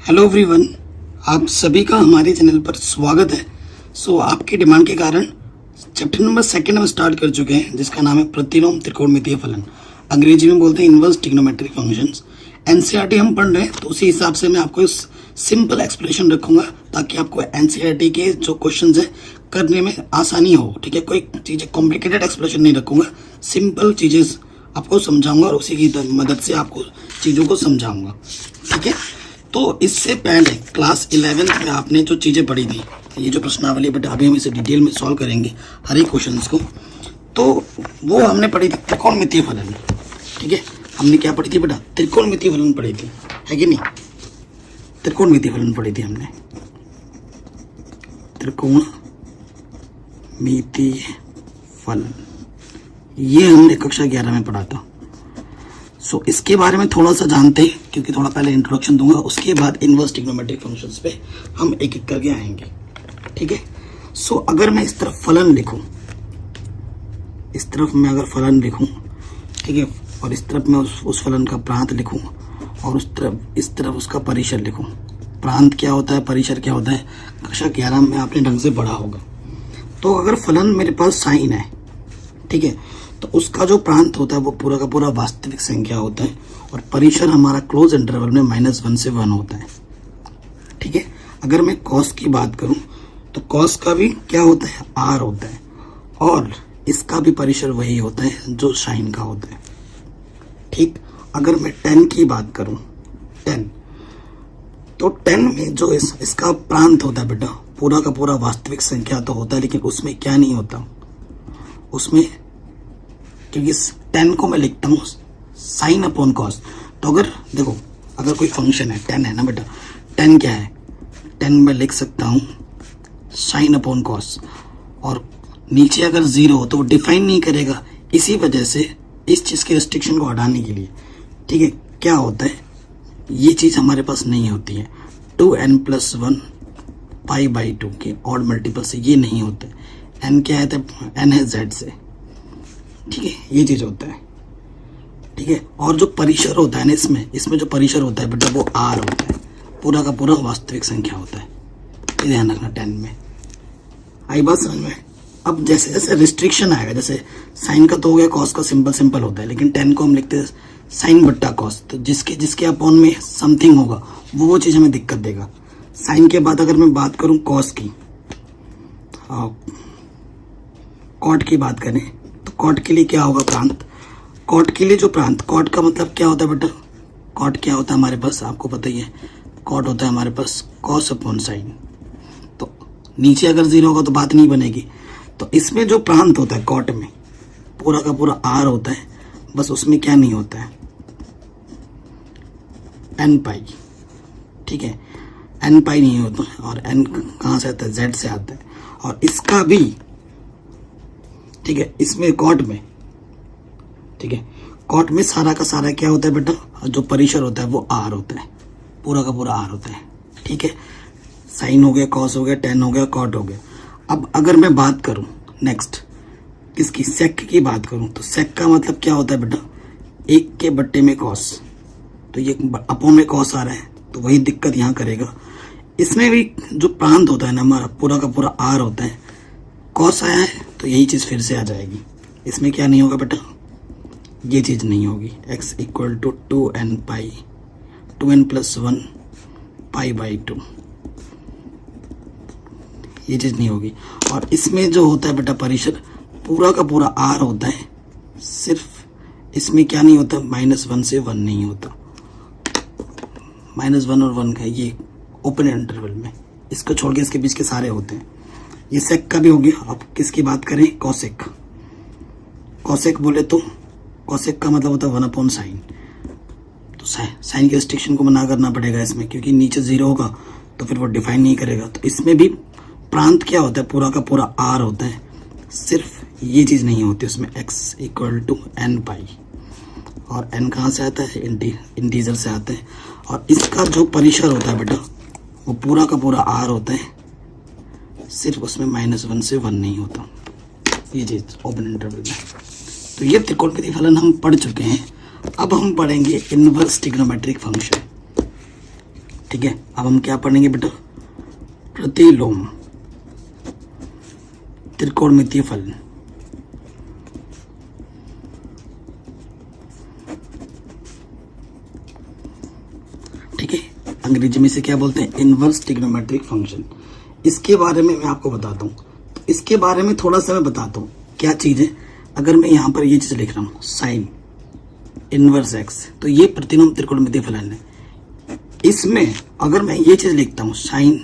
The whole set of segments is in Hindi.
हेलो एवरीवन, आप सभी का हमारे चैनल पर स्वागत है। आपकी डिमांड के कारण चैप्टर नंबर 2 हम स्टार्ट कर चुके हैं, जिसका नाम है प्रतिलोम त्रिकोणमितीय फलन। अंग्रेजी में बोलते हैं इनवर्स ट्रिग्नोमेट्रिक फंक्शंस। एनसीईआरटी हम पढ़ रहे हैं, तो उसी हिसाब से मैं आपको सिंपल एक्सप्लेनेशन रखूंगा ताकि आपको एनसीईआरटी के जो क्वेश्चंस है करने में आसानी हो। ठीक है, कोई चीज़ें कॉम्प्लिकेटेड एक्सप्लेनेशन नहीं रखूंगा, सिंपल चीज़ें आपको समझाऊंगा और उसी की मदद से आपको चीज़ों को समझाऊंगा। ठीक है, तो इससे पहले क्लास 11 में आपने जो चीज़ें पढ़ी थी, ये जो प्रश्नावली, बट अभी हम इसे डिटेल में सॉल्व करेंगे हर एक क्वेश्चन को। तो वो हमने पढ़ी थी त्रिकोणमितीय फलन। ठीक है, हमने क्या पढ़ी थी बेटा? त्रिकोणमितीय फलन पढ़ी थी, है कि नहीं? त्रिकोणमितीय फलन पढ़ी थी हमने, त्रिकोणमितीय फलन, ये हमने कक्षा 11 में पढ़ा था। इसके बारे में थोड़ा सा जानते हैं, क्योंकि थोड़ा पहले इंट्रोडक्शन दूंगा, उसके बाद इनवर्स ट्रिग्नोमेट्रिक फंक्शंस पे हम एक एक करके आएंगे। ठीक है, अगर मैं इस तरफ फलन लिखूं, इस तरफ मैं अगर फलन लिखूं, ठीक है, और इस तरफ मैं उस फलन का प्रांत लिखूं, और इस तरफ उसका परिसर लिखूं। प्रांत क्या होता है, परिसर क्या होता है, कक्षा 11 में आपने ढंग से पढ़ा होगा। तो अगर फलन मेरे पास साइन है, ठीक है, तो उसका जो प्रांत होता है वो पूरा का पूरा वास्तविक संख्या होता है, और परिसर हमारा क्लोज इंटरवल में -1 से 1 होता है। ठीक है, अगर मैं कॉस की बात करूं तो कॉस का भी क्या होता है, आर होता है, और इसका भी परिसर वही होता है जो साइन का होता है। ठीक, अगर मैं टेन की बात करूं, टेन, तो टेन में जो इसका प्रांत होता है बेटा, पूरा का पूरा वास्तविक संख्या तो होता है, लेकिन उसमें क्या नहीं होता, उसमें, क्योंकि 10 को मैं लिखता हूँ साइन अपॉन कॉस। तो अगर देखो, अगर कोई फंक्शन है, 10 है ना बेटा, 10 क्या है, 10 मैं लिख सकता हूँ साइन अपॉन कॉस, और नीचे अगर 0 हो तो वो डिफाइन नहीं करेगा। इसी वजह से इस चीज़ के रिस्ट्रिक्शन को हटाने के लिए, ठीक है, क्या होता है, ये चीज़ हमारे पास नहीं होती है। 2n+1 π/2 के ऑड मल्टीपल से ये नहीं होता है। n क्या है, तो n है z से। ठीक है, ये चीज होता है। ठीक है, और जो परिसर होता है ना, इसमें जो परिसर होता है बेटा, वो आर होता है, पूरा का पूरा वास्तविक संख्या होता है। ये ध्यान रखना, 10 में आई बात समझ में। अब जैसे जैसे रिस्ट्रिक्शन आएगा, जैसे साइन का तो हो गया, कॉस का सिंपल होता है, लेकिन 10 को हम लिखते हैं साइन बट्टा कॉस, तो जिसके अपॉन में समथिंग होगा वो चीज हमें दिक्कत देगा। साइन के बाद अगर मैं बात करूं कॉस की, कॉट की बात करें, तो कॉट के लिए क्या होगा, प्रांत। कॉट के लिए जो प्रांत, कॉट का मतलब क्या होता है बेटा, कॉट क्या होता है हमारे पास, आपको पता ही है, कॉट होता है हमारे पास कॉस अपॉन साइन। तो नीचे अगर 0 होगा तो बात नहीं बनेगी। तो इसमें जो प्रांत होता है कॉट में, पूरा का पूरा आर होता है, बस उसमें क्या नहीं होता है, n π। ठीक है, n π नहीं होता, और n कहाँ से आता है, z से आता है। और इसका भी, ठीक है, इसमें कॉट में, ठीक है, कॉट में सारा का सारा क्या होता है बेटा, जो परिसर होता है वो आर होता है, पूरा का पूरा आर होता है। ठीक है, साइन हो गया, कॉस हो गया, टेन हो गया, कॉट हो गया। अब अगर मैं बात करूं नेक्स्ट किसकी, सेक की बात करूं, तो सेक का मतलब क्या होता है बेटा, 1 के बट्टे में कॉस, तो ये अपॉन में कॉस आ रहा है, तो वही दिक्कत यहाँ करेगा। इसमें भी जो प्रांत होता है ना हमारा, पूरा का पूरा आर होता है, कॉस आया है तो यही चीज़ फिर से आ जाएगी। इसमें क्या नहीं होगा बेटा, ये चीज़ नहीं होगी, x = 2n π, 2n+1 π/2, ये चीज़ नहीं होगी। और इसमें जो होता है बेटा परिसर, पूरा का पूरा r होता है, सिर्फ इसमें क्या नहीं होता, -1 से 1 नहीं होता। -1 और 1 का ये ओपन इंटरवल में, इसको छोड़ के इसके बीच के सारे होते हैं। ये सेक का भी हो गया। अब किसकी बात करें, कॉसेक। कॉसेक बोले तो कॉसेक का मतलब होता है 1 साइन। तो साइन के रिस्ट्रिक्शन को मना करना पड़ेगा इसमें, क्योंकि नीचे 0 होगा तो फिर वो डिफाइन नहीं करेगा। तो इसमें भी प्रांत क्या होता है, पूरा का पूरा आर होता है, सिर्फ ये चीज़ नहीं होती उसमें, x = n π, और n कहाँ से आता है, इंटीजर से आता है। और इसका जो परिसर होता है बेटा, वो पूरा का पूरा आर होता है, सिर्फ उसमें -1 से 1 नहीं होता, ये चीज़ ओपन इंटरवल में। तो ये त्रिकोणमितीय फलन हम पढ़ चुके हैं। अब हम पढ़ेंगे इनवर्स ट्रिग्नोमेट्रिक फंक्शन। ठीक है, अब हम क्या पढ़ेंगे बेटा, प्रतिलोम त्रिकोणमितीय फलन। ठीक है, अंग्रेजी में से क्या बोलते हैं, इनवर्स ट्रिग्नोमेट्रिक फंक्शन। इसके बारे में मैं आपको बताता हूँ, तो इसके बारे में थोड़ा सा मैं बताता हूँ क्या चीज़ है। अगर मैं यहाँ पर ये चीज़ लिख रहा हूँ साइन इनवर्स एक्स, तो ये प्रतिलोम त्रिकोणमितीय फलन है। इसमें अगर मैं ये चीज़ लिखता हूँ साइन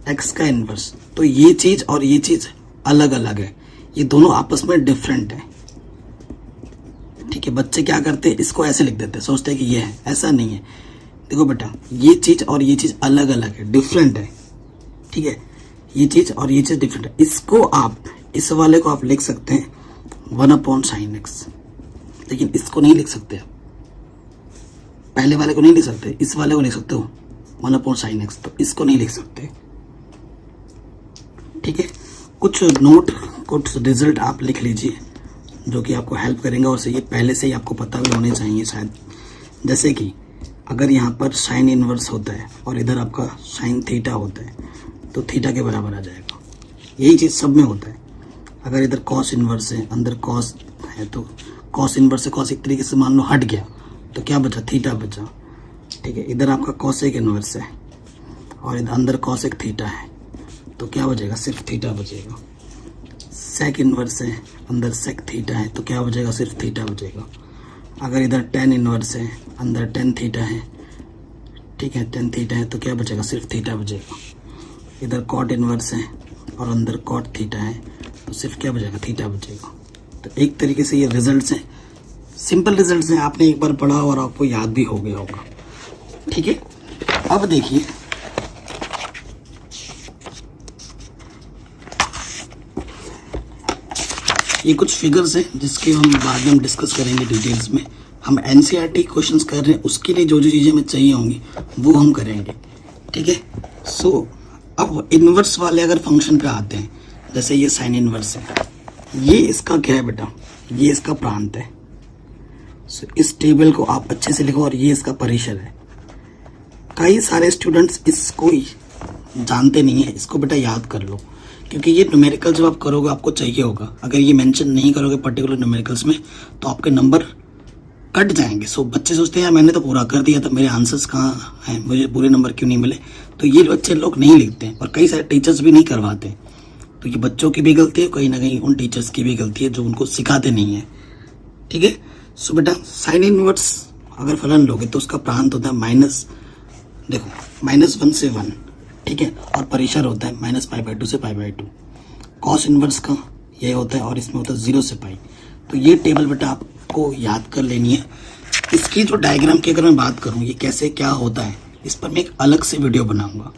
एक्स का इनवर्स, तो ये चीज़ और ये चीज़ अलग अलग है, ये दोनों आपस में डिफरेंट है। ठीक है, बच्चे क्या करते हैं, इसको ऐसे लिख देते हैं, सोचते हैं कि ये है, ऐसा नहीं है। देखो बेटा, ये चीज़ और ये चीज़ अलग अलग है, डिफरेंट है। ठीक है, ये चीज़ और ये चीज़ डिफरेंट है। इसको आप, इस वाले को आप लिख सकते हैं 1/sin x, लेकिन इसको नहीं लिख सकते आप, पहले वाले को नहीं लिख सकते, इस वाले को लिख सकते हो 1/sin x, तो इसको नहीं लिख सकते। ठीक है, कुछ नोट, कुछ रिजल्ट आप लिख लीजिए जो कि आपको हेल्प करेंगे, और ये पहले से ही आपको पता भी होने चाहिए शायद। जैसे कि अगर यहाँ पर साइन इनवर्स होता है और इधर आपका साइन थीटा होता है, तो थीटा के बराबर आ जाएगा। यही चीज़ सब में होता है। अगर इधर कॉस इनवर्स है, अंदर कॉस है, तो कॉस इनवर्स से कॉस एक तरीके से मान लो हट गया, तो क्या बचा, थीटा बचा। ठीक है, इधर आपका कॉसेक इनवर्स है और इधर अंदर कॉसेक थीटा है, तो क्या बचेगा, सिर्फ थीटा बचेगा। सेक इनवर्स है, अंदर सेक थीटा है, तो क्या बचेगा, सिर्फ थीटा बचेगा। अगर इधर टेन इनवर्स है, अंदर टेन थीटा है, ठीक है, टेन थीटा है, तो क्या बचेगा, सिर्फ थीटा बचेगा। इधर कॉट इनवर्स है और अंदर कॉट थीटा है, तो सिर्फ क्या बचेगा, थीटा बचेगा। तो एक तरीके से ये रिजल्ट्स हैं, सिंपल रिजल्ट्स हैं, आपने एक बार पढ़ा और आपको याद भी हो गया होगा। ठीक है, अब देखिए ये कुछ फिगर्स हैं जिसके हम बाद में डिस्कस करेंगे डिटेल्स में। हम एनसीईआरटी क्वेश्चंस कर रहे हैं, उसके लिए जो जो चीज़ें हमें चाहिए होंगी वो हम करेंगे। ठीक है, सो अब इनवर्स वाले अगर फंक्शन पे आते हैं, जैसे ये साइन इनवर्स है, ये इसका क्या है बेटा, ये इसका प्रांत है। सो इस टेबल को आप अच्छे से लिखो, और ये इसका परिसर है। कई सारे स्टूडेंट्स इसको जानते नहीं है, इसको बेटा याद कर लो, क्योंकि ये न्यूमेरिकल जब आप करोगे आपको चाहिए होगा। अगर ये मेंशन नहीं करोगे पर्टिकुलर न्यूमेरिकल्स में, तो आपके नंबर कट जाएंगे। सो बच्चे सोचते हैं यार मैंने तो पूरा कर दिया था, मेरे आंसर्स कहाँ हैं, मुझे पूरे नंबर क्यों नहीं मिले। तो ये बच्चे लोग नहीं लिखते हैं, और कई सारे टीचर्स भी नहीं करवाते। तो ये बच्चों की भी गलती है, कहीं ना कहीं उन टीचर्स की भी गलती है जो उनको सिखाते नहीं है। ठीक है, सो बेटा साइन इनवर्स अगर फलन लोगे तो उसका प्रांत होता है माइनस, देखो -1 से 1, ठीक है, और परिसर होता है -π/2 से π/2। कॉस इनवर्स का ये होता है, और इसमें होता है 0 से π। तो ये टेबल बेटा आपको याद कर लेनी है। इसकी जो डायग्राम की अगर मैं बात करूँ, ये कैसे क्या होता है, इस पर मैं एक अलग से वीडियो बनाऊंगा।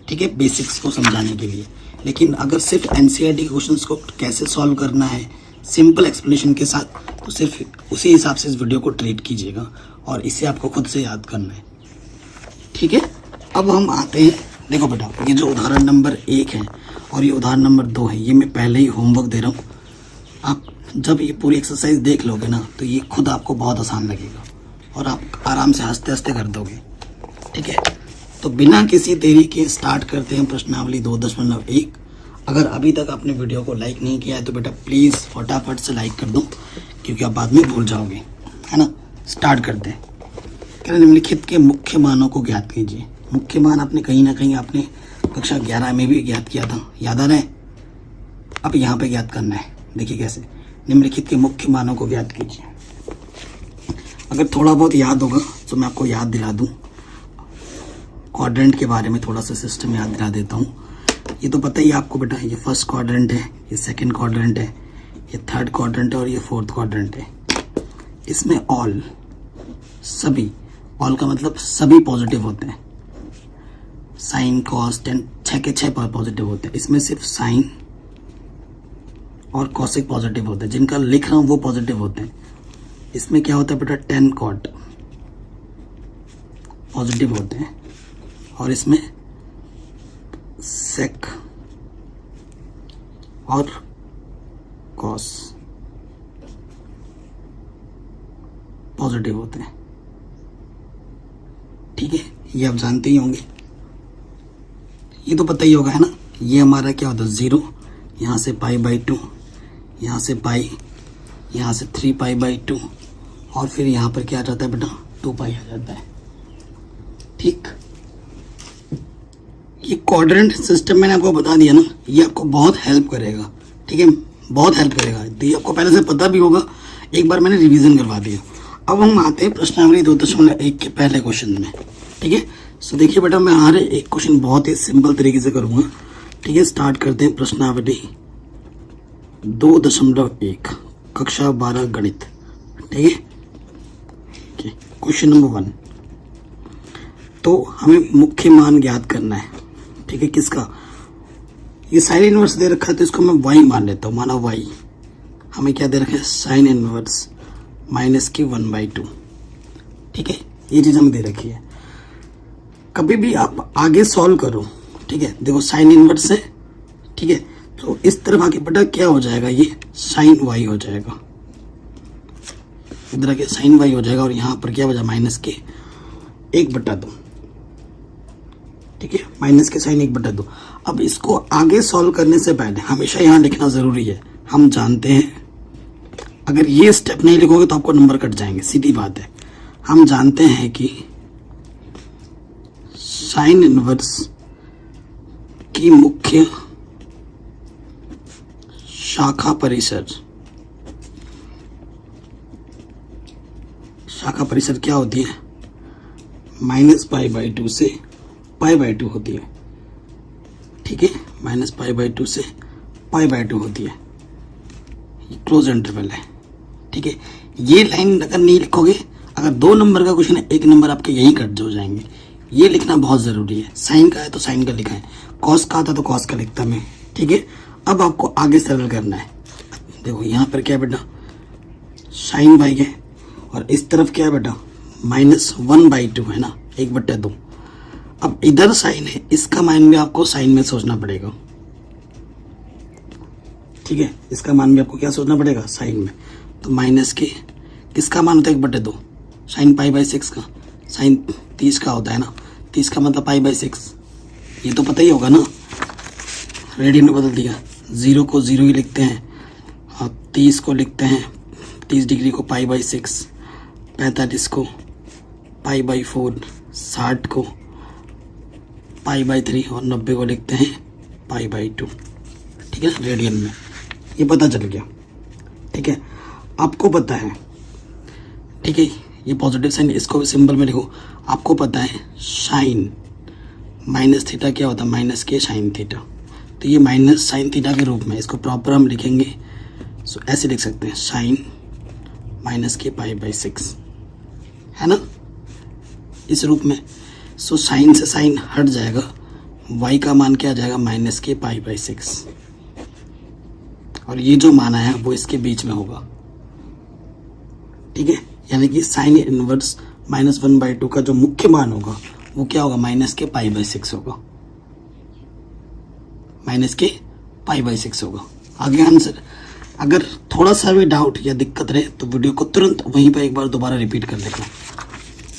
ठीक है, बेसिक्स को समझाने के लिए। लेकिन अगर सिर्फ एनसीईआरटी के क्वेश्चंस को कैसे सॉल्व करना है सिंपल एक्सप्लेनेशन के साथ, तो सिर्फ उसी हिसाब से इस वीडियो को ट्रीट कीजिएगा, और इसे आपको खुद से याद करना है। ठीक है, अब हम आते हैं, देखो बेटा ये जो उदाहरण नंबर 1 है और ये उदाहरण नंबर 2 है, ये मैं पहले ही होमवर्क दे रहा हूँ। आप जब ये पूरी एक्सरसाइज देख लोगे ना, तो ये खुद आपको बहुत आसान लगेगा और आप आराम से हंसते हंसते कर दोगे। ठीक है, तो बिना किसी देरी के स्टार्ट करते हैं प्रश्नावली 2.1। अगर अभी तक आपने वीडियो को लाइक नहीं किया है तो बेटा प्लीज़ फटाफट से लाइक कर दो, क्योंकि आप बाद में भूल जाओगे, है ना। स्टार्ट करते हैं। कह रहे निम्नलिखित के मुख्य मानों को ज्ञात कीजिए। मुख्य मान आपने कहीं ना कहीं आपने कक्षा 11 में भी ज्ञात किया था, याद आ रहा है। अब यहाँ पे ज्ञात करना है, देखिए कैसे, निम्नलिखित के मुख्य मानों को ज्ञात कीजिए। अगर थोड़ा बहुत याद होगा तो मैं आपको याद दिला दूँ, क्वाड्रेंट के बारे में थोड़ा सा सिस्टम याद दिला देता हूँ। ये तो पता ही आपको बेटा, ये फर्स्ट क्वाड्रेंट है, ये सेकंड क्वाड्रेंट है, ये थर्ड क्वाड्रेंट है और ये फोर्थ क्वाड्रेंट है। इसमें ऑल, सभी, ऑल का मतलब सभी पॉजिटिव होते हैं। साइन कॉस टेन 6 के 6 पॉजिटिव होते हैं। इसमें सिर्फ साइन और कॉसिक पॉजिटिव होते हैं, जिनका लिख रहा हूँ वो पॉजिटिव होते हैं। इसमें क्या होता है बेटा, 10 कॉट पॉजिटिव होते हैं, और इसमें सेक और कॉस पॉजिटिव होते हैं। ठीक है, ये आप जानते ही होंगे, ये तो पता ही होगा है ना। ये हमारा क्या होता है 0, यहाँ से π/2, यहाँ से पाई, यहाँ से 3π/2 और फिर यहाँ पर क्या आ जाता है बेटा 2π आ जाता है। ठीक, ये क्वाड्रेंट सिस्टम मैंने आपको बता दिया ना, ये आपको बहुत हेल्प करेगा। ठीक है, बहुत हेल्प करेगा, तो ये आपको पहले से पता भी होगा, एक बार मैंने रिवीजन करवा दिया। अब हम आते हैं प्रश्नावली 2.1 के पहले क्वेश्चन में। ठीक है, सो देखिए बेटा, मैं हर एक क्वेश्चन बहुत ही सिंपल तरीके से करूँगा। ठीक है, स्टार्ट करते हैं प्रश्नावली 2.1 कक्षा 12 गणित। ठीक है, क्वेश्चन नंबर 1, तो हमें मुख्य मान ज्ञात करना है। ठीक है, किसका, ये साइन इनवर्स दे रखा है तो इसको मैं y मान लेता हूँ। माना y हमें क्या दे रखा है, साइन इनवर्स -1/2। ठीक है, ये चीज हमें दे रखी है। कभी भी आप आगे सॉल्व करो, ठीक है, देखो साइन इनवर्स है, ठीक है, तो इस तरफ आगे बेटा क्या हो जाएगा, ये साइन y हो जाएगा, इधर आगे साइन y हो जाएगा और यहाँ पर क्या हो जाएगा -1/2। ठीक है, -sin1/2। अब इसको आगे सॉल्व करने से पहले हमेशा यहाँ लिखना जरूरी है। हम जानते हैं अगर ये स्टेप नहीं लिखोगे तो आपको नंबर कट जाएंगे, सीधी बात है। हम जानते हैं कि साइन इनवर्स की मुख्य शाखा परिसर क्या होती है, -π/2 से π/2 होती है। ठीक है, -π/2 से π/2 होती है, क्लोज इंटरवल है। ठीक है, ये लाइन अगर नहीं लिखोगे, अगर 2 नंबर का क्वेश्चन है, 1 नंबर आपके यहीं कट हो जाएंगे। ये लिखना बहुत जरूरी है। साइन का है तो साइन का लिखा है, कॉस का आता तो कॉस का लिखता मैं। ठीक है, अब आपको आगे सरल करना है। देखो यहाँ पर क्या है बेटा, साइन y है और इस तरफ क्या है बेटा -1/2 है ना, 1/2। अब इधर साइन है, इसका मान भी आपको साइन में सोचना पड़ेगा। ठीक है, इसका मान भी आपको क्या सोचना पड़ेगा, साइन में। तो माइनस के किसका मान होता है 1/2, साइन π/6 का, साइन 30 का होता है ना, 30 का मतलब π/6, ये तो पता ही होगा ना। रेडियन में बदल दिया, 0 को 0 ही लिखते हैं और 30 को लिखते हैं 30 डिग्री को π/6, 45 को π/4, 60 को π/3 और 90 को लिखते हैं π/2। ठीक है, रेडियन में, ये पता चल गया। ठीक है, आपको पता है, ठीक है, ये पॉजिटिव साइन, इसको भी सिंबल में लिखो। आपको पता है साइन -θ क्या होता है, -k sin θ, तो ये -sin θ के रूप में इसको प्रॉपर हम लिखेंगे। सो ऐसे लिख सकते हैं, साइन -k π/6 है ना, इस रूप में। सो साइन से साइन हट जाएगा, y का मान क्या आ जाएगा -k π/6, और ये जो मान है वो इसके बीच में होगा। ठीक है, यानी कि साइन इनवर्स -1/2 का जो मुख्य मान होगा वो क्या होगा, -k π/6 होगा, -k π/6 होगा। आगे आंसर, अगर थोड़ा सा भी डाउट या दिक्कत रहे तो वीडियो को तुरंत वहीं पर एक बार दोबारा रिपीट कर लेना।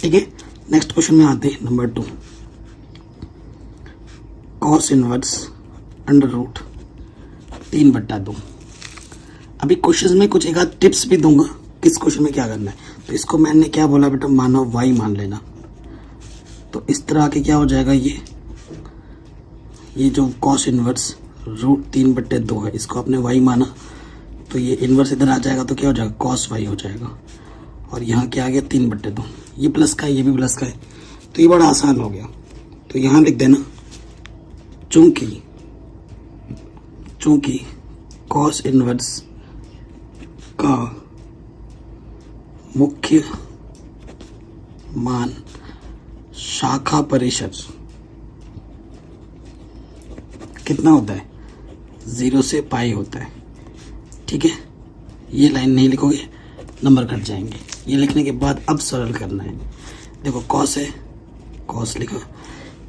ठीक है, नेक्स्ट क्वेश्चन में आते हैं, नंबर 2, कॉस इनवर्स √3/2। अभी क्वेश्चन में कुछ एक आध टिप्स भी दूंगा किस क्वेश्चन में क्या करना है। तो इसको मैंने क्या बोला बेटा, मानो y मान लेना। तो इस तरह के क्या हो जाएगा, ये जो कॉस इनवर्स √3/2 है, इसको आपने y माना तो ये इनवर्स इधर आ जाएगा तो क्या हो जाएगा, कॉस y हो जाएगा। और यहाँ क्या आ गया 3/2, ये प्लस का है, ये भी प्लस का है, तो ये बड़ा आसान हो गया। तो यहाँ लिख देना, चूंकि कॉस इनवर्स का मुख्य मान शाखा परिसर कितना होता है, 0 से π होता है। ठीक है, ये लाइन नहीं लिखोगे नंबर कट जाएंगे। ये लिखने के बाद अब सरल करना है। देखो कॉस है, कॉस लिखा,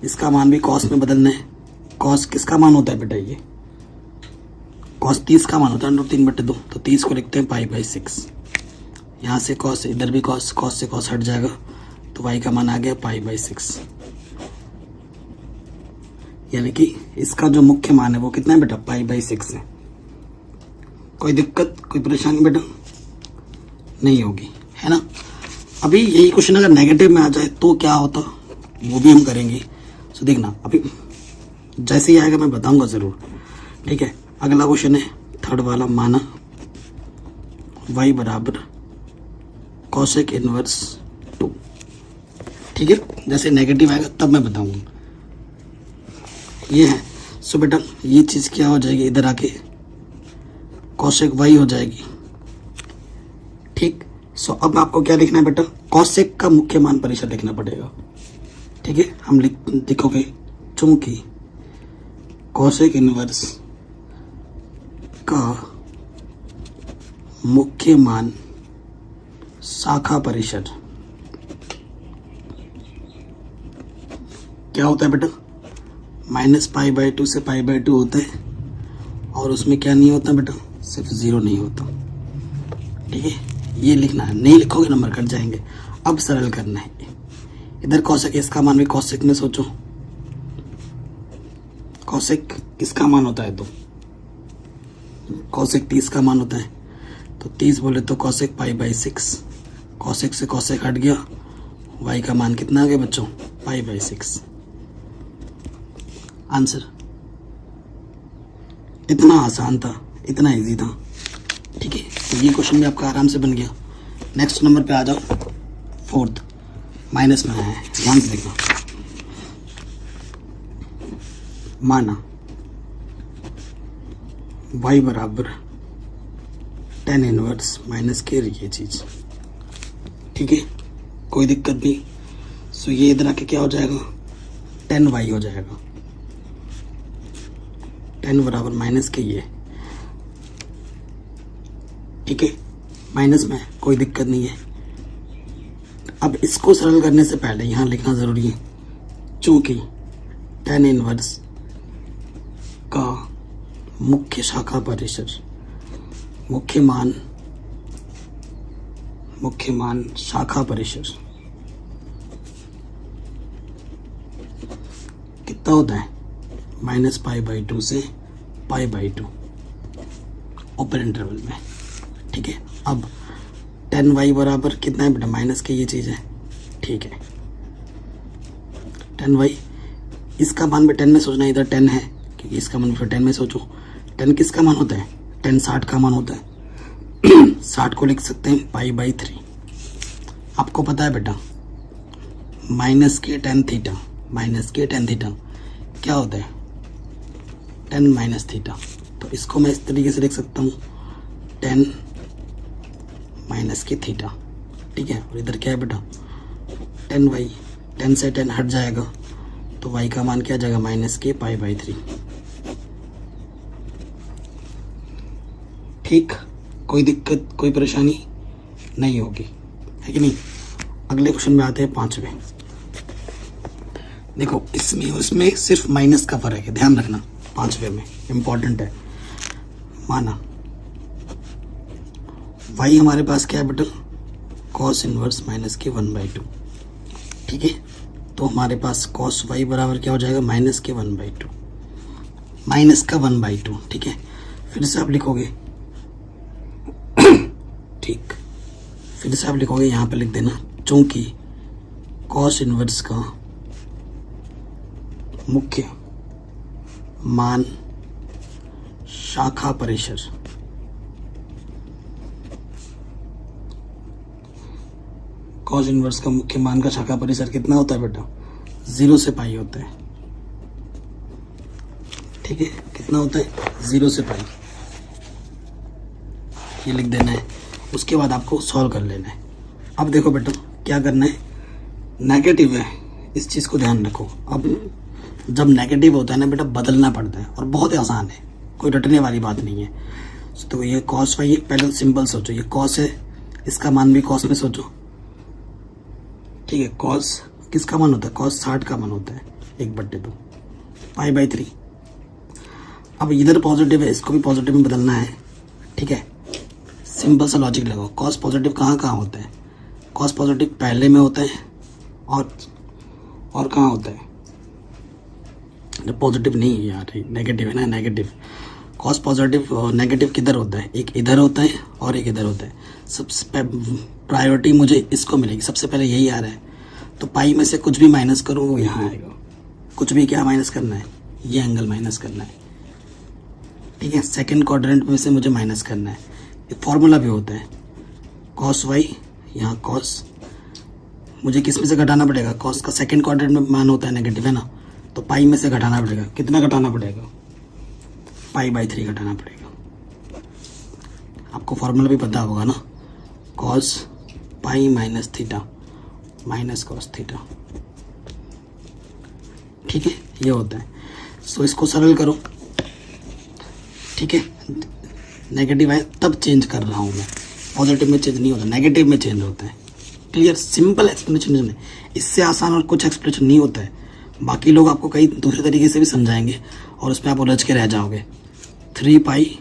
इसका मान भी कॉस में बदलना है। कॉस किसका मान होता है बेटा, ये कॉस 30 का मान होता है √3/2, तो 30 को लिखते हैं π/6। यहाँ से कॉस, इधर भी कॉस, कॉस से कॉस हट जाएगा तो y का मान आ गया π/6। यानी कि इसका जो मुख्य मान है वो कितना है बेटा, π/6 है। कोई दिक्कत, कोई परेशानी बेटा नहीं होगी, है ना। अभी यही क्वेश्चन अगर नेगेटिव में आ जाए तो क्या होता, वो भी हम करेंगे। सो देखना, अभी जैसे ही आएगा मैं बताऊंगा ज़रूर, ठीक है। अगला क्वेश्चन है थर्ड वाला, माना y बराबर cosec इनवर्स 2, ठीक है। जैसे नेगेटिव आएगा तब मैं बताऊंगा। ये है, सो बेटा ये चीज़ क्या हो जाएगी, इधर आके cosec y हो जाएगी, ठीक। सो अब आपको क्या लिखना है बेटा, cosec का मुख्य मान परिशद लिखना पड़ेगा, ठीक है। हम लिखोगे चूंकि cosec इनवर्स का मुख्य मान शाखा परिशद क्या होता है बेटा, -π/2 से π/2 होता है, और उसमें क्या नहीं होता बेटा, सिर्फ 0 नहीं होता, ठीक है। ये लिखना है, नहीं लिखोगे नंबर कट जाएंगे। अब सरल करना है, इधर cosec, इसका मान भी cosec में सोचो। cosec किसका मान होता है, तो cosec 30 का मान होता है, तो 30 बोले तो cosec π/6, cosec से cosec हट गया, y का मान कितना आ गया बच्चों, π/6। आंसर इतना आसान था, इतना इजी था, ठीक है। तो ये क्वेश्चन भी आपका आराम से बन गया। नेक्स्ट नंबर पे आ जाओ, फोर्थ, माइनस में है, ध्यान से देखना। माना y बराबर tan इनवर्स माइनस के, ये चीज, ठीक है, कोई दिक्कत नहीं। सो ये इधर आके क्या हो जाएगा, tan y हो जाएगा, tan बराबर माइनस के ये, ठीक है, माइनस में कोई दिक्कत नहीं है। अब इसको सरल करने से पहले यहाँ लिखना जरूरी है, चूंकि tan इनवर्स का मुख्य शाखा परिसर, मुख्य मान शाखा परिसर कितना होता है, -π/2 से π/2 ओपन इंटरवल में, ठीक है। अब tan y बराबर कितना है बेटा, माइनस के ये चीज़ है, ठीक है। tan y, इसका मान भी 10 में सोचना, इधर 10 है क्योंकि इसका मान फिर 10 में सोचो। 10 किसका मान होता है, 10 60 का मान होता है। 60 को लिख सकते हैं π/3। आपको पता है बेटा माइनस के tan थीटा क्या होता है, tan माइनस थीटा। तो इसको मैं इस तरीके से लिख सकता हूँ, tan माइनस के थीटा, ठीक है। और इधर क्या है बेटा, tan y, tan से tan हट जाएगा तो y का मान क्या आ जाएगा, माइनस के π/3, ठीक। कोई दिक्कत, कोई परेशानी नहीं होगी, है कि नहीं। अगले क्वेश्चन में आते हैं, पांचवें। देखो इसमें उसमें सिर्फ माइनस का फर्क है, ध्यान रखना, पांचवें में इंपॉर्टेंट है। माना y हमारे पास क्या है बेटा, cos इनवर्स माइनस के 1/2, ठीक है। तो हमारे पास cos y बराबर क्या हो जाएगा, माइनस के 1/2, माइनस का 1/2, ठीक है। फिर से आप लिखोगे, ठीक, फिर से आप लिखोगे, यहाँ पर लिख देना, चूंकि cos इनवर्स का मुख्य मान शाखा परिसर cos इनवर्स का मुख्य मान का शाखा परिसर कितना होता है बेटा, 0 से पाई होता है, ठीक है। कितना होता है, 0 से पाई, ये लिख देना है। उसके बाद आपको सॉल्व कर लेना है। अब देखो बेटा क्या करना है, नेगेटिव है, इस चीज़ को ध्यान रखो। अब जब नेगेटिव होता है ना बेटा, बदलना पड़ता है, और बहुत ही आसान है, कोई रटने वाली बात नहीं है। तो ये cos y, पहले सिंपल सोचो, ये cos है, इसका मान भी cos में सोचो, ठीक है। cos किसका मान होता है, cos 60 का मान होता है, 1/2 π/3। अब इधर पॉजिटिव है, इसको भी पॉजिटिव में बदलना है, ठीक है। सिंपल सा लॉजिक लगाओ, cos पॉजिटिव कहाँ कहाँ होता है, cos पॉजिटिव पहले में होता है, और कहाँ होता है, पॉजिटिव नहीं है यार, नेगेटिव है ना, नेगेटिव। कॉस पॉजिटिव नेगेटिव किधर होता है, एक इधर होता है और एक इधर होता है। सबसे प्रायोरिटी मुझे इसको मिलेगी, सबसे पहले यही आ रहा है, तो पाई में से कुछ भी माइनस करूँ वो यहाँ आएगा। कुछ भी क्या माइनस करना है, ये एंगल माइनस करना है, ठीक है। सेकंड क्वाड्रेंट में से मुझे माइनस करना है। एक फॉर्मूला भी होता है, कॉस वाई, यहाँ कॉस मुझे किस में से घटाना पड़ेगा, कॉस का सेकंड क्वाड्रेंट में मान होता है नेगेटिव है ना, तो पाई में से घटाना पड़ेगा। कितना घटाना पड़ेगा, पाई/3 घटाना पड़ेगा। आपको फॉर्मूला भी पता होगा ना, cos pi minus theta minus cos theta, ठीक है, ये होता है। सो इसको सरल करो, ठीक है। नेगेटिव है तब चेंज कर रहा हूँ मैं, पॉजिटिव में चेंज नहीं होता, नेगेटिव में चेंज होता है। क्लियर, सिंपल एक्सप्लेनेशन है, इससे आसान और कुछ एक्सप्लेनेशन नहीं होता है। बाकी लोग आपको कई दूसरे तरीके से भी समझाएंगे और उसमें आप उलझ के रह जाओगे। 3 पाई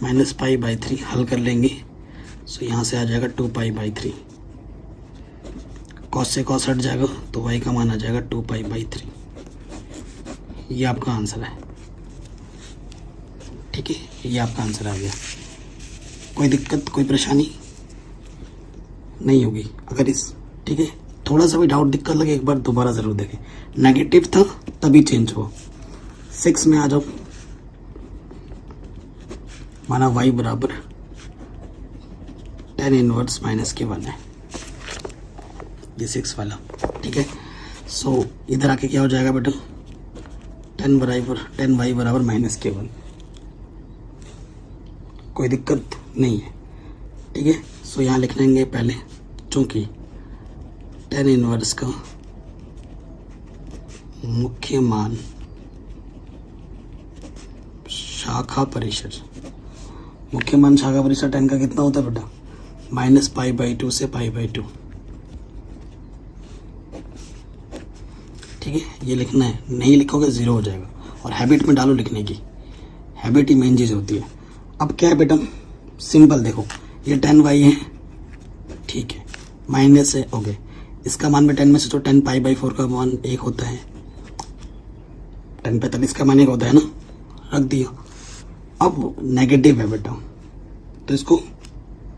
माइनस पाई/3 हल कर लेंगे, सो यहाँ से आ जाएगा 2 पाई/3। कॉस से कॉस हट जाएगा तो वाई का मान आ जाएगा 2 पाई/3। ये आपका आंसर है, ठीक है, ये आपका आंसर आ गया। कोई दिक्कत, कोई परेशानी नहीं होगी अगर इस, ठीक है। थोड़ा सा भी डाउट दिक्कत लगे एक बार दोबारा ज़रूर देखें। नेगेटिव था तभी चेंज हुआ। 6 में आ जाओ, माना y बराबर tan इनवर्स -k1 है, ये 6 वाला, ठीक है। सो इधर आके क्या हो जाएगा बेटा, tan y बराबर -k1। कोई दिक्कत नहीं है, ठीक है। सो यहाँ लिख लेंगे पहले, चूंकि tan इनवर्स का मुख्य मान शाखा परिसर, मुख्य मान शाखा परिसर tan का कितना होता है बेटा, -π/2 से π/2, ठीक है। ये लिखना है, नहीं लिखोगे 0 हो जाएगा। और हैबिट में डालो लिखने की, हैबिट ही मेन चीज़ होती है। अब क्या है बेटा, सिंपल देखो, ये tan y है, ठीक है, माइनस है, ओके। इसका मान में 10 में से तो 10 π/4 का मान 1 होता है, 10 45 का मान 1 होता है ना, रख दिया। अब नेगेटिव है बेटा, तो इसको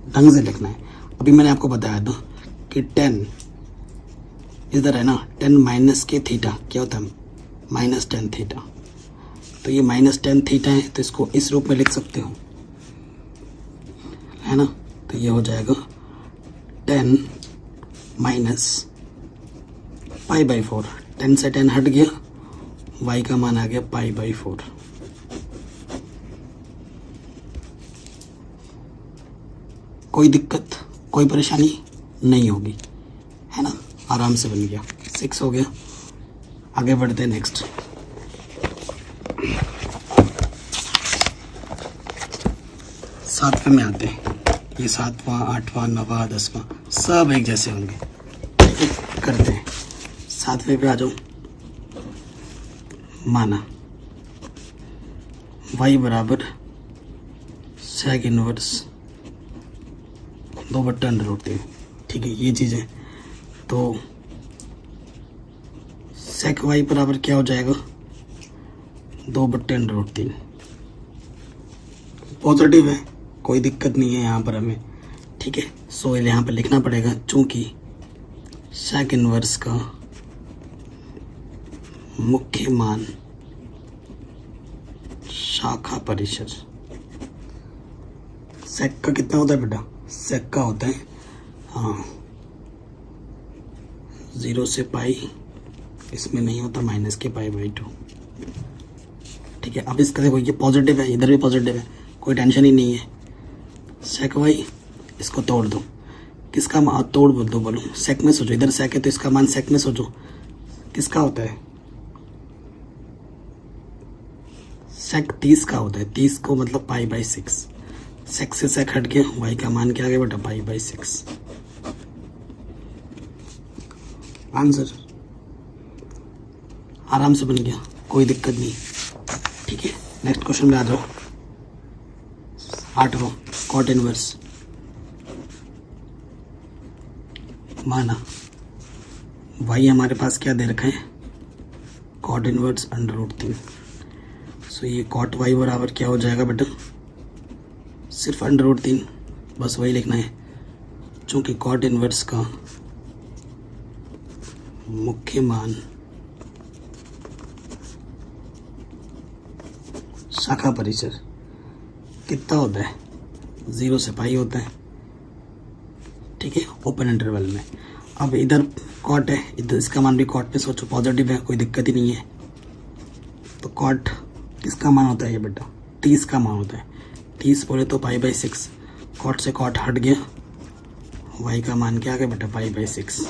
ढंग से लिखना है। अभी मैंने आपको बताया था कि 10 इधर है ना, 10 माइनस के थीटा क्या होता है, -10 थीटा। तो ये -10 थीटा है, तो इसको इस रूप में लिख सकते हो, है ना। तो ये हो जाएगा 10 माइनस π/4, 10 से 10 हट गया, y का मान आ गया π/4। कोई दिक्कत, कोई परेशानी नहीं होगी, है ना, आराम से बन गया। 6 हो गया, आगे बढ़ते हैं नेक्स्ट। सातवें में आते हैं, ये 7वां 8वां 9वां 10वां सब एक जैसे होंगे, करते हैं। 7वें पे आ जाओ, माना y बराबर sec इनवर्स 2/√3, ठीक है, ये चीज़ें। तो sec y बराबर क्या हो जाएगा, 2/√3। पॉजिटिव है, कोई दिक्कत नहीं है यहाँ पर हमें, ठीक है। सो यहाँ पर लिखना पड़ेगा, चूंकि sec इनवर्स का मुख्य मान शाखा परिसर, sec का कितना होता है बेटा, sec का होता है, हाँ, 0 से पाई, इसमें नहीं होता -π/2, ठीक है। अब इसका देखो, ये पॉजिटिव है, इधर भी पॉजिटिव है, कोई टेंशन ही नहीं है। sec y, इसको तोड़ दो, किसका मान तोड़ दो, बोलो sec में सोचो, इधर sec है तो इसका मान sec में सोचो, किसका होता है, sec 30 का होता है, 30 को मतलब π/6। sec से sec हट गया, y का मान क्या आ गया बेटा, π/6। आंसर आराम से बन गया, कोई दिक्कत नहीं, ठीक है। नेक्स्ट क्वेश्चन में आ जाओ, 8वां कॉट इनवर्स, माना y हमारे पास क्या दे रखा है, कॉट इनवर्स अंडर रूट 3। सो ये कॉट वाई बराबर क्या हो जाएगा बेटा, सिर्फ अंडर रूट 3, बस वही लिखना है। चूँकि कॉट इनवर्स का मुख्य मान शाखा परिसर कितना होता है, 0 से पाई होता है, ठीक है, ओपन इंटरवल में। अब इधर कॉट है, इधर इसका मान भी कॉट पे सोचो पॉजिटिव है, कोई दिक्कत ही नहीं है। तो कॉट किसका मान होता है ये बेटा, 30 का मान होता है। 30 बोले तो π/6, कॉट से कॉट हट गया, वाई का मान क्या आ गया बेटा, π/6।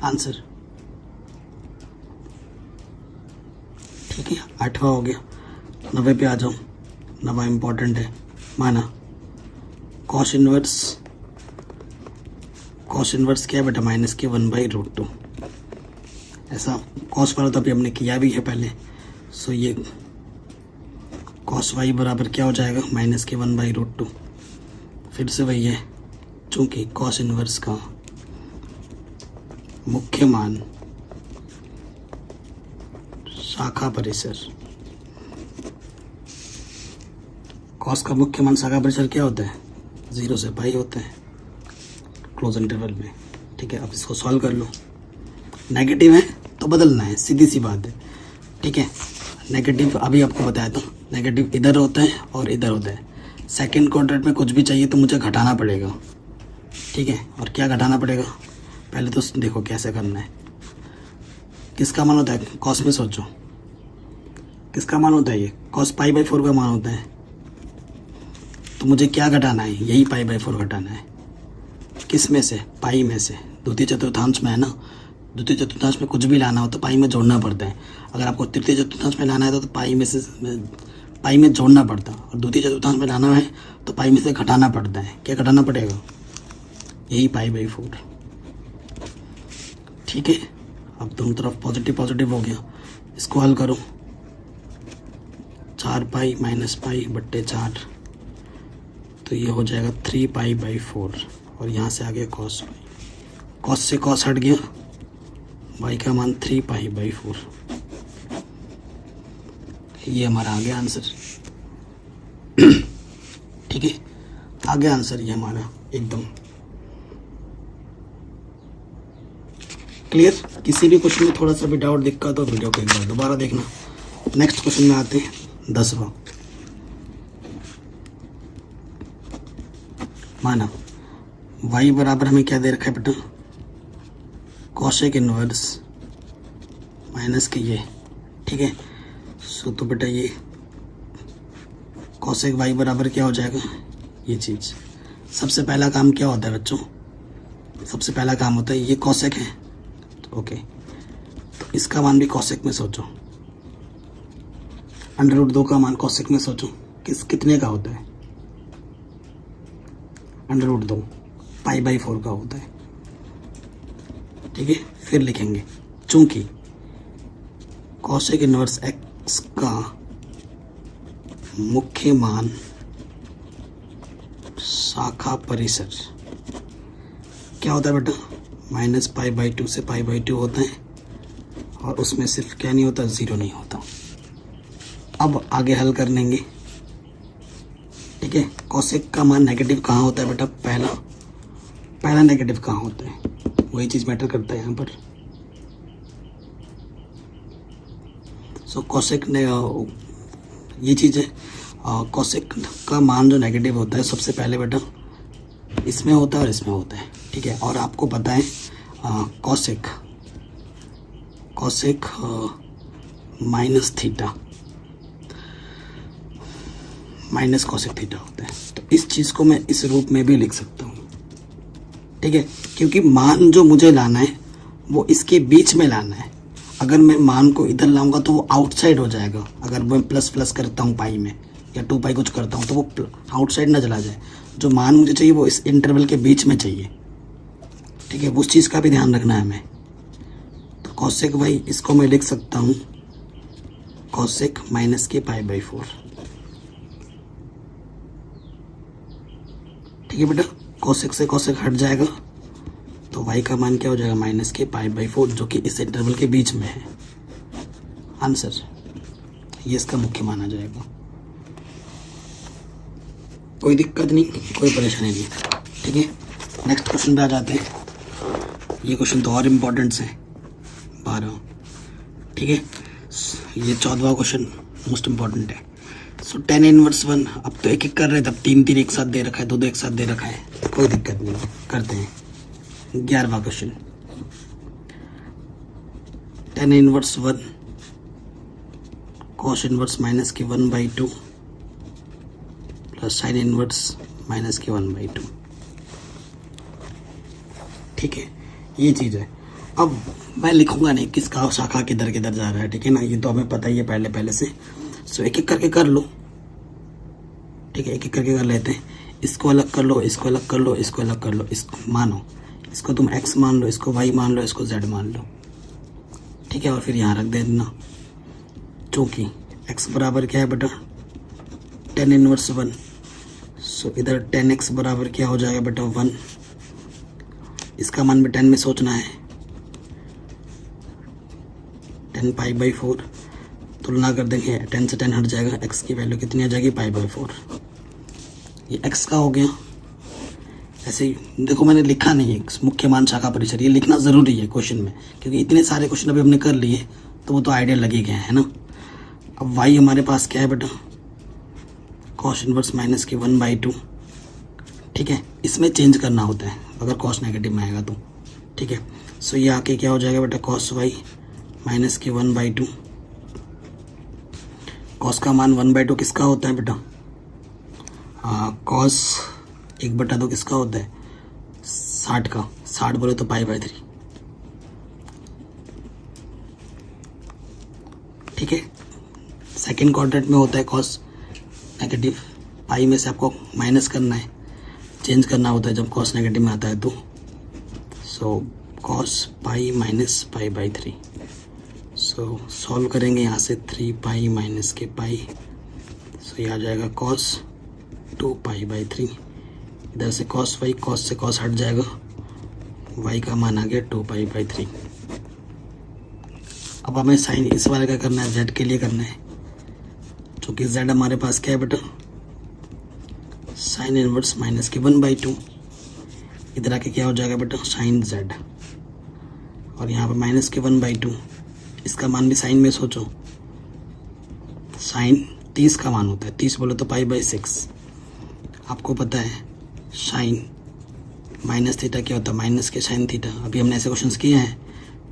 आंसर ठीक है, 8वां हो गया। 90 पे आ जाओ, 90 इम्पॉर्टेंट है। माना कॉस इनवर्स क्या है बेटा, -1/√2। ऐसा कॉस वाला तो अभी हमने किया भी है पहले। सो ये कॉस वाई बराबर क्या हो जाएगा, -1/√2। फिर से वही है, चूंकि कॉस इनवर्स का मुख्य मान शाखा परिसर, कॉस का मुख्य मान शाखा परिसर क्या होता है, 0 से पाई होता है क्लोज इंटरवल में, ठीक है। अब इसको सॉल्व कर लो। नेगेटिव है तो बदलना है, सीधी सी बात है, ठीक है। नेगेटिव अभी आपको बताया था, नेगेटिव इधर होता है और इधर होता है। सेकंड क्वाड्रेंट में कुछ भी चाहिए तो मुझे घटाना पड़ेगा, ठीक है। और क्या घटाना पड़ेगा, पहले तो देखो कैसे करना है। किसका मान होता है, कॉस में सोचो, किसका मान होता है, ये कॉस π/4 का मान होता है। तो मुझे क्या घटाना है, यही π/4 घटाना है। किस में से, पाई में से, द्वितीय चतुर्थांश में है ना। द्वितीय चतुर्थांश में कुछ भी लाना हो तो पाई में जोड़ना पड़ता है। अगर आपको तृतीय चतुर्थांश में लाना है तो पाई में जोड़ना पड़ता है, और द्वितीय चतुर्थांश में लाना है तो पाई में से घटाना पड़ता है। क्या घटाना पड़ेगा, यही π/4, ठीक है। अब दोनों तरफ पॉजिटिव पॉजिटिव हो गया, इसको हल करो। 4π - π/4, तो ये हो जाएगा 3π/4, और यहाँ से आ गया कॉस वाई, कॉस से कॉस हट गया, वाई का मान 3π/4। ये हमारा आ गया आंसर, ठीक है, आ गया आंसर ये हमारा एकदम क्लियर। किसी भी क्वेश्चन में थोड़ा सा भी डाउट दिक्कत तो वीडियो को एक बार दोबारा देखना। नेक्स्ट क्वेश्चन में आते हैं, 10वां। माना y बराबर हमें क्या दे रखा है बेटा, कॉसेक इनवर्स माइनस के ये, ठीक है। सो तो बेटा ये कॉसेक y बराबर क्या हो जाएगा, ये चीज़। सबसे पहला काम क्या होता है बच्चों, सबसे पहला काम होता है, ये कॉसेक है तो ओके, तो इसका मान भी कॉसेक में सोचो। √2 का मान कॉसेक में सोचो, कितने का होता है, √2 π/4 का होता है, ठीक है। फिर लिखेंगे, चूंकि कॉसेक इनवर्स x का मुख्य मान शाखा परिसर क्या होता है बेटा, -π/2 से π/2 होता है, और उसमें सिर्फ क्या नहीं होता, 0 नहीं होता। अब आगे हल कर लेंगे, ठीक है। कॉसेक का मान नेगेटिव कहाँ होता है बेटा, पहला नेगेटिव कहाँ होता है, वही चीज़ मैटर करता है यहाँ पर। सो कॉसेक ने ये चीज़ है, कॉसेक का मान जो नेगेटिव होता है सबसे पहले बेटा इसमें होता है और इसमें होता है, ठीक है। और आपको पता है cosec minus theta minus cosec theta होता है। तो इस चीज़ को मैं इस रूप में भी लिख सकता हूँ, ठीक है, क्योंकि मान जो मुझे लाना है वो इसके बीच में लाना है। अगर मैं मान को इधर लाऊंगा तो वो आउटसाइड हो जाएगा। अगर मैं प्लस प्लस करता हूँ पाई में या 2π कुछ करता हूँ तो वो आउटसाइड ना चला जाए। जो मान मुझे चाहिए वो इस इंटरवल के बीच में चाहिए, ठीक है। उस चीज़ का भी ध्यान रखना है हमें। तो कॉसेक भाई इसको मैं लिख सकता हूँ कॉसेक माइनस के π/4, ठीक है बेटा। कॉसेक से कॉसेक हट जाएगा तो तो y का मान क्या हो जाएगा माइनस के पाई/4 जो कि इस इंटरवल के बीच में है। आंसर ये इसका मुख्य मान आ जाएगा। कोई दिक्कत नहीं, कोई परेशानी नहीं, ठीक है। नेक्स्ट क्वेश्चन पे आ जाते हैं। ये क्वेश्चन तो और इम्पोर्टेंट है, 12, ठीक है। ये 14वां क्वेश्चन मोस्ट इम्पोर्टेंट है। सो tan इनवर्स 1, अब तो एक एक कर रहे थे, अब 3 एक साथ दे रखा है, 2 एक साथ दे रखा है, कोई दिक्कत नहीं, करते हैं। 11वां question, tan inverse 1 cos inverse minus के 1/2 प्लस sin इनवर्स माइनस के 1/2, ठीक है। ये चीज़ है। अब मैं लिखूंगा नहीं किसका शाखा किधर किधर जा रहा है, ठीक है ना, ये तो हमें पता ही है पहले से। सो एक एक करके कर लो, ठीक है, एक एक करके कर लेते हैं। इसको अलग कर लो, इसको अलग कर लो, इसको अलग कर लो, इसको मानो, इसको तुम x मान लो, इसको y मान लो, इसको z मान लो, ठीक है। और फिर यहाँ रख देना, चूँकि x बराबर क्या है बेटा tan इनवर्स 1, सो इधर tan x बराबर क्या हो जाएगा बेटा 1, इसका मान भी 10 में सोचना है, 10 पाई/4, तुलना कर देंगे, 10 से 10 हट जाएगा, x की वैल्यू कितनी आ जाएगी पाई/4। ये x का हो गया। ऐसे ही देखो मैंने लिखा नहीं है मुख्य मान शाखा परिसर, ये लिखना ज़रूरी है क्वेश्चन में, क्योंकि इतने सारे क्वेश्चन अभी हमने कर लिए तो वो तो आइडिया लगे गए है ना। अब y हमारे पास क्या है बेटा cos इनवर्स माइनस के 1/2, ठीक है। इसमें चेंज करना होता है अगर cos नेगेटिव में आएगा तो, ठीक है। सो ये आके क्या हो जाएगा बेटा cos y माइनस के 1/2। cos का मान 1/2 किसका होता है बेटा, cos 1/2 किसका होता है 60 का, 60 बोले तो पाई/3, ठीक है। सेकेंड क्वाड्रेंट में होता है cos नेगेटिव, पाई में से आपको माइनस करना है, चेंज करना होता है जब cos नेगेटिव में आता है तो। सो cos पाई माइनस पाई/3, सो सॉल्व करेंगे यहाँ से 3 पाई माइनस के पाई, सो ये आ जाएगा cos 2 पाई/3। इधर से cos y, cos से cos हट जाएगा, y का मान आ गया 2 पाई/3। अब हमें साइन इस वाले का करना है, z के लिए करना है, क्योंकि z हमारे पास क्या है बेटा साइन इनवर्स माइनस के 1/2। इधर आके क्या हो जाएगा बेटा साइन z, और यहाँ पे माइनस के 1/2, इसका मान भी साइन में सोचो, साइन 30 का मान होता है, 30 बोले तो पाई/6। आपको पता है साइन माइनस थीटा क्या होता है, माइनस के साइन थीटा। अभी हमने ऐसे क्वेश्चंस किए हैं,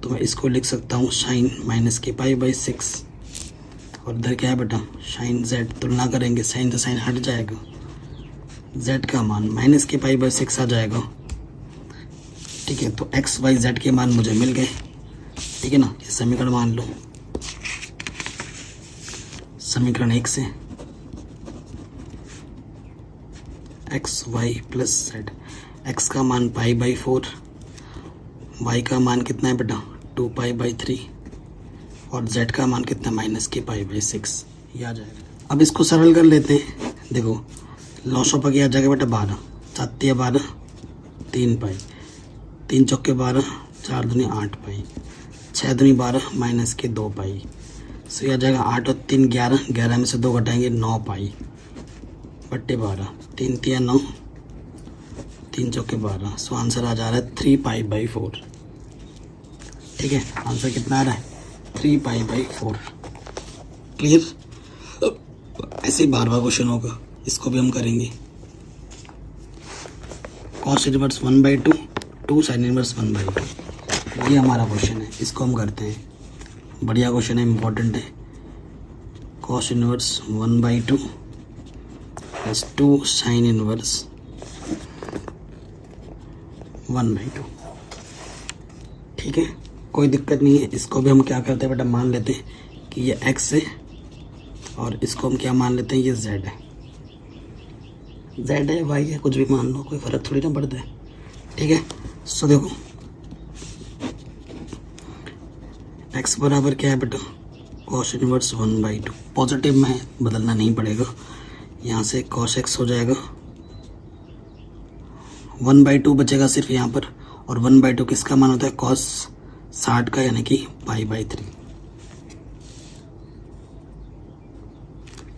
तो मैं इसको लिख सकता हूँ साइन माइनस के पाई/6, और इधर क्या है बेटा साइन z, तुलना करेंगे, साइन से साइन हट जाएगा, z का मान माइनस के पाई/6 आ जाएगा, ठीक है। तो x y z के मान मुझे मिल गए, ठीक है ना। ये समीकरण मान लो, समीकरण 1 से x y plus z, x का मान पाई/4, y का मान कितना है बेटा 2 पाई/3, और z का मान कितना माइनस के पाई/6, ये आ जाएगा। अब इसको सरल कर लेते हैं, देखो लॉस ऑफ आ जाएगा बेटा 12, 7 12, 3 पाई, 3 चौके 12, 4 दूनी 8 पाई, 6 दूनी 12 माइनस के 2 पाई। सो ये आ जाएगा 8 और 3 11, 11 में से 2 घटाएंगे 9 पाई बट्टे 12, 3 3 9, 3 चौके 12। सो आंसर आ जा रहा है 3 पाई/4, ठीक है। आंसर कितना आ रहा है 3 पाई/4, क्लियर। ऐसे ही 12वां क्वेश्चन होगा, इसको भी हम करेंगे। cos इनवर्स 1/2, 2 साइन इनवर्स 1/2, ये हमारा क्वेश्चन है, इसको हम करते हैं। बढ़िया क्वेश्चन है, इम्पोर्टेंट है। cos inverse 1/2 plus 2 sine inverse 1/2, ठीक है, कोई दिक्कत नहीं है। इसको भी हम क्या करते हैं बेटा मान लेते हैं कि ये x है, और इसको हम क्या मान लेते हैं ये z है, z है y है, कुछ भी मान लो, कोई फर्क थोड़ी ना पड़ता है, ठीक है। सो देखो x बराबर क्या है बेटा cos इनवर्स 1/2, पॉजिटिव में है, बदलना नहीं पड़ेगा, यहाँ से cos x हो जाएगा, 1/2 बचेगा सिर्फ यहाँ पर, और 1/2 किसका मान होता है, cos 60 का, यानी कि π/3।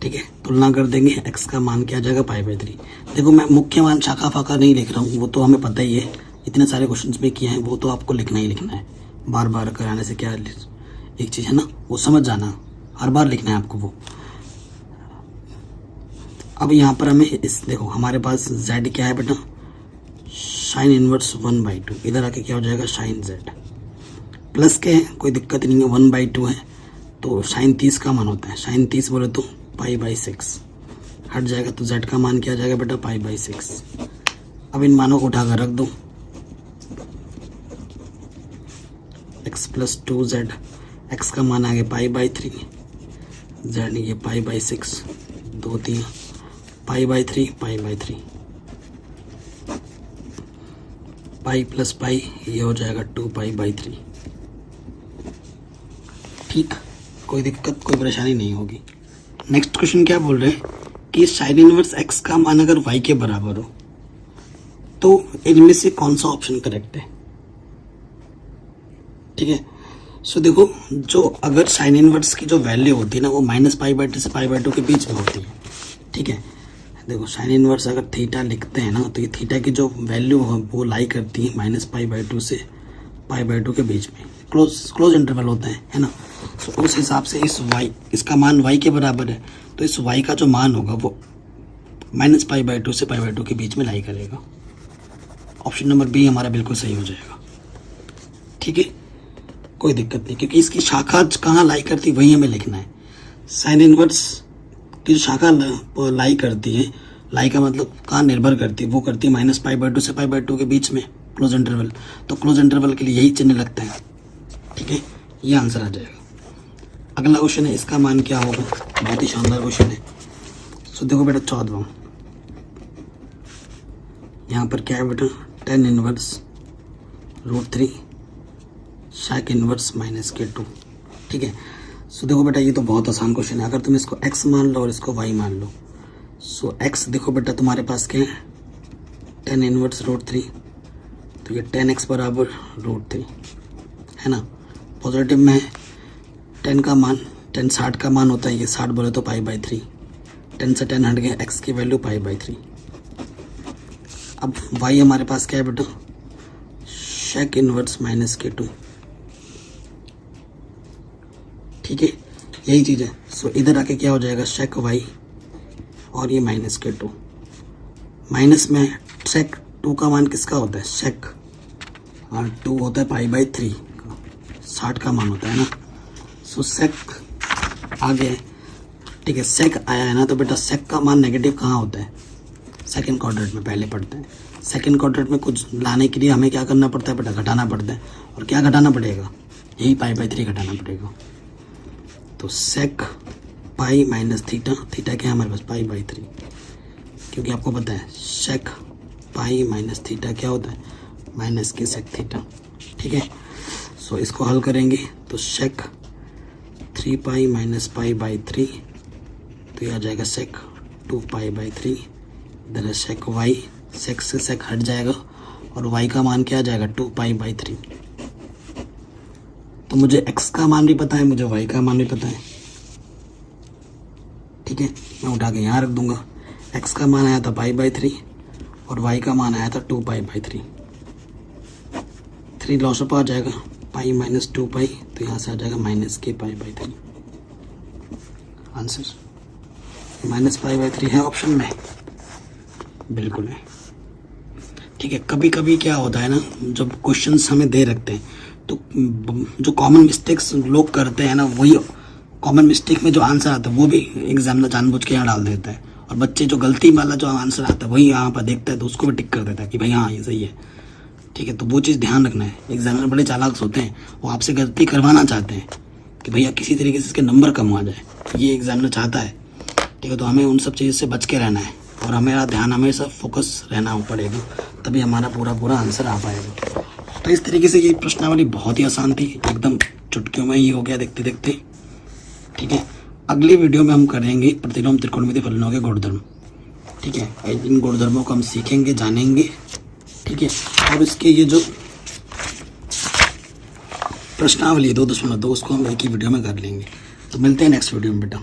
ठीक है, तुलना कर देंगे, x का मान क्या आ जाएगा, π/3। देखो मैं मुख्य मान शाखा फाखा नहीं लिख रहा हूँ, वो तो हमें पता ही है, इतने सारे क्वेश्चंस में किए हैं, वो तो आपको लिखना ही लिखना है। बार बार कराने से क्या, एक चीज़ है ना, वो समझ जाना, हर बार लिखना है आपको वो। अब यहाँ पर हमें इस देखो हमारे पास z क्या है बेटा, साइन इनवर्स 1/2, इधर आके क्या हो जाएगा, साइन z प्लस के है, कोई दिक्कत नहीं है, 1/2 है तो साइन 30 का मान होता है, साइन 30 बोले तो π/6 हट जाएगा, तो z का मान क्या आ जाएगा बेटा, π/6। अब इन मानों को उठाकर रख दो, x + 2z, x का मान आ गया π/3, z ये π/6, 2 3 π/3 π/3, पाई प्लस पाई ये हो जाएगा 2π/3। ठीक, कोई दिक्कत कोई परेशानी नहीं होगी। नेक्स्ट क्वेश्चन क्या बोल रहे हैं कि साइन इनवर्स x का मान अगर y के बराबर हो तो इनमें से कौन सा ऑप्शन करेक्ट है। ठीक है, सो देखो जो अगर साइन इनवर्स की जो वैल्यू होती है ना, वो -π/2 से π/2 के बीच में होती है। ठीक है, देखो साइन इनवर्स अगर थीटा लिखते हैं ना, तो ये थीटा की जो वैल्यू है वो लाई करती है -π/2 से π/2 के बीच में, क्लोज इंटरवल होता है ना। तो उस हिसाब से इस y, इसका मान y के बराबर है, तो इस y का जो मान होगा वो -π/2 से π/2 के बीच में लाई करेगा। ऑप्शन नंबर बी हमारा बिल्कुल सही हो जाएगा। ठीक है, कोई दिक्कत नहीं, क्योंकि इसकी शाखा कहाँ लाई करती वही हमें लिखना है। साइन इनवर्स की शाखा लाई करती है, लाई का मतलब कहाँ निर्भर करती है, वो करती है -π/2 से π/2 के बीच में, क्लोज इंटरवल। तो क्लोज इंटरवल के लिए यही चिन्ह लगता है। ठीक है, ये आंसर आ जाएगा। अगला क्वेश्चन है, इसका मान क्या होगा, बहुत ही शानदार क्वेश्चन है। सो देखो बेटा 14वां, यहाँ पर क्या है बेटा, tan inverse √3 sec inverse -k2। ठीक है, सो देखो बेटा ये तो बहुत आसान क्वेश्चन है। अगर तुम इसको x मान लो और इसको y मान लो, सो x देखो बेटा तुम्हारे पास क्या है, tan इनवर्स √3, तो ये tan x बराबर √3 है ना। पॉजिटिव में है, tan का मान, tan 60 का मान होता है, ये 60 बोले तो π/3, tan से tan हट गया, x की वैल्यू π/3। अब y हमारे पास क्या है बेटा, sec इनवर्स -k2। ठीक है, यही चीज़ है। सो इधर आके क्या हो जाएगा, sec y और ये -k2, माइनस में sec 2 का मान किसका होता है, sec, और 2 होता है π/3, 60 का मान होता है ना। सो sec आ गया। ठीक है, sec आया है ना, तो बेटा sec का मान नेगेटिव कहाँ होता है, सेकंड क्वाड्रेंट में पहले पढ़ते हैं। सेकंड क्वाड्रेंट में कुछ लाने के लिए हमें क्या करना पड़ता है बेटा, घटाना पड़ता है। और क्या घटाना पड़ेगा, यही π/3 घटाना पड़ेगा। तो sec pi minus theta, theta क्या है हमारे पास π/3, क्योंकि आपको पता है sec पाई माइनस थीटा क्या होता है, माइनस के sec थीटा। ठीक है, सो इसको हल करेंगे तो sec 3 पाई माइनस π/3, तो यह आ जाएगा sec 2π/3। इधर है sec y, sec से sec हट जाएगा और y का मान क्या आ जाएगा 2π/3। तो मुझे x का मान भी पता है, मुझे y का मान भी पता है। ठीक है, मैं उठा के यहाँ रख दूंगा। x का मान आया था π/3 और y का मान आया था 2π/3। 3 लॉस अप आ जाएगा, पाई माइनस 2π, तो यहाँ से आ जाएगा -k π/3। आंसर -π/3 है ऑप्शन में, बिल्कुल है। ठीक है, कभी कभी क्या होता है ना, जब क्वेश्चंस हमें दे रखते हैं तो जो कॉमन मिस्टेक्स लोग करते हैं ना, वही कॉमन मिस्टेक में जो आंसर आता है वो भी एग्जामिनर जानबूझ के यहाँ डाल देता है। और बच्चे जो गलती वाला जो आंसर आता है वही यहाँ पर देखता है तो उसको भी टिक कर देता है कि भाई हाँ ये सही है। ठीक है, तो वो चीज़ ध्यान रखना है। एग्जामिनर बड़े चालाक होते हैं, वो आपसे गलती करवाना चाहते हैं कि भैया किसी तरीके से इसके नंबर कम आ जाए, ये एग्जामिनर चाहता है। ठीक है, तो हमें उन सब चीज़ से बच के रहना है और हमें ध्यान हमेशा फोकस रहना पड़ेगा, तभी हमारा पूरा आंसर आ पाएगा। तो इस तरीके से ये प्रश्नावली बहुत ही आसान थी, एकदम चुटकियों में ही हो गया देखते देखते। ठीक है, अगली वीडियो में हम करेंगे प्रतिलोम त्रिकोणमितीय फलनों के गुणधर्म। ठीक है, इन गुणधर्मों को हम सीखेंगे, जानेंगे। ठीक है, और इसके ये जो प्रश्नावली 2.2 उसको हम एक ही वीडियो में कर लेंगे। तो मिलते हैं नेक्स्ट वीडियो में बेटा।